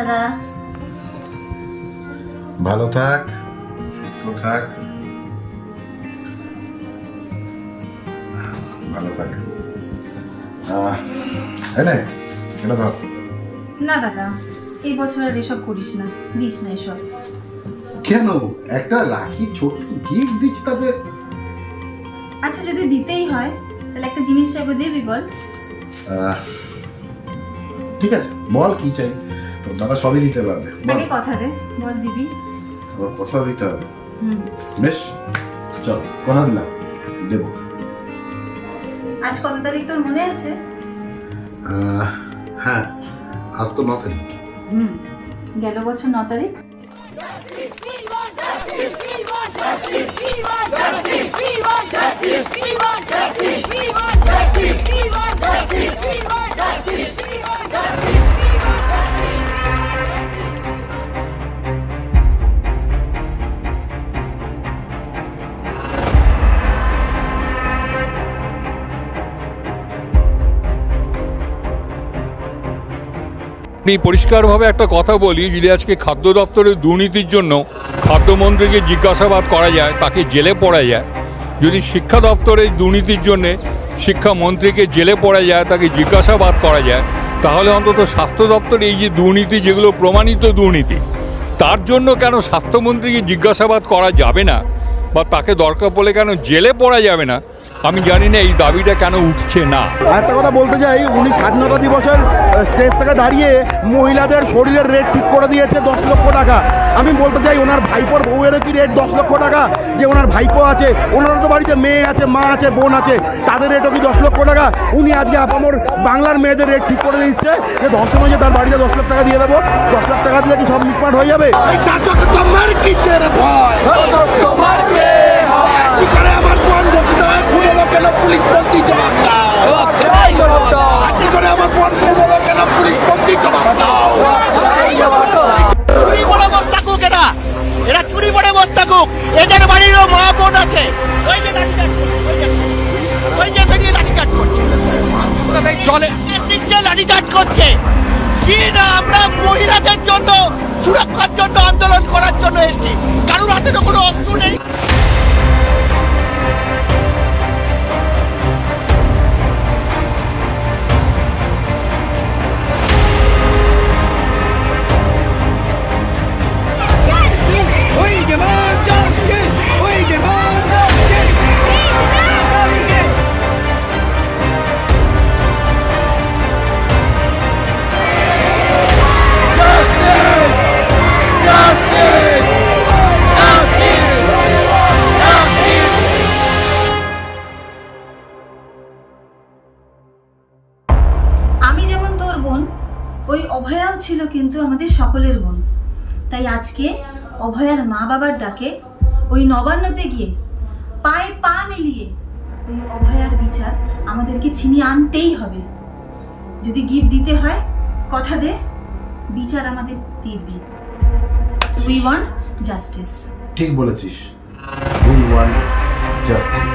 দাদা। ভালো থাক, সুস্থ থাক, ভালো থাক। এটা ধর। না দাদা, এই বছর আর এসব করিস না, দিস না এসব। কেন? একটা রাখি ছোট্ট গিফট দিচ্ছি তাতে। আচ্ছা, যদি দিতেই হয় তাহলে একটা জিনিস চাইবো, দিবি বল? ঠিক আছে, বল কি চাই। তোর দাদা সবই দিতে পারবে। আগে কথা দে, বল দিবি। আবার কথা দিতে হবে। বেশ, চল কথা দিলাম, দেবো। আজ কত তারিখ তোর মনে আছে? হ্যাঁ, আজ তো 9 তারিখ। গেল বছর 9 তারিখ। আমি পরিষ্কারভাবে একটা কথা বলি, যদি আজকে খাদ্য দপ্তরের দুর্নীতির জন্য খাদ্যমন্ত্রীকে জিজ্ঞাসাবাদ করা যায়, তাকে জেলে পড়া যায়, যদি শিক্ষা দপ্তরের দুর্নীতির জন্যে শিক্ষামন্ত্রীকে জেলে পড়া যায়, তাকে জিজ্ঞাসাবাদ করা যায়, তাহলে অন্তত স্বাস্থ্য দপ্তরে এই যে দুর্নীতি, যেগুলো প্রমাণিত দুর্নীতি, তার জন্য কেন স্বাস্থ্যমন্ত্রীকে জিজ্ঞাসাবাদ করা যাবে না, বা তাকে দরকার পড়লে কেন জেলে পড়া যাবে না, আমি জানি না এই দাবিটা কেন উঠছে না। একটা কথা বলতে চাই, উনি স্বাধীনতা দিবসের স্টেজ থেকে দাঁড়িয়ে মহিলাদের শরীরের রেট ঠিক করে দিয়েছে 10 লক্ষ টাকা। আমি বলতে চাই, ওনার ভাইপোর বউয়েরও কি রেট 10 লক্ষ টাকা? যে ওনার ভাইপো আছে, ওনারও তো বাড়িতে মেয়ে আছে, মা আছে, বোন আছে, তাদের রেটও কি 10 লক্ষ টাকা? উনি আজকে আপামর বাংলার মেয়েদের রেট ঠিক করে দিচ্ছে যে ধর্ষণ হয়েছে, তার বাড়িতে 10 লাখ টাকা দিয়ে দেবো। 10 লাখ টাকা দিলে কি সব মিটমাট হয়ে যাবে? তোমার কিসের ভয়? কি করে আমার বোন ধর্ষিত হয়, খুন হলো কেন, পুলিশ মন্ত্রী জবাব দাও। কি করে আমার বোন খুন হলো কেন, পুলিশ মন্ত্রী জবাব দাও। চুরি করে বস থাকুক এরা, এরা চুরি করে বস থাকুক। এদের বাড়িরও মা বোন আছে। ওই যে বেরিয়ে লাঠিচার্জ করছে, নিচে লাঠিচার্জ করছে। কি না, আমরা মহিলাদের জন্য, সুরক্ষার জন্য আন্দোলন করার জন্য এসেছি। কারোর হাতে তো কোনো অস্ত্র নেই। ওই অভয়াও ছিল কিন্তু আমাদের সকলের বোন। তাই আজকে অভয়ার মা বাবার ডাকে ওই নবান্নতে গিয়ে পায়ে পা মিলিয়ে ওই অভয়ার বিচার আমাদেরকে ছিনিয়ে আনতেই হবে। যদি গিফট দিতে হয় কথা দে, বিচার আমাদের দিবি। We want justice. ঠিক বলেছিস, উই ওয়ান্ট জাস্টিস।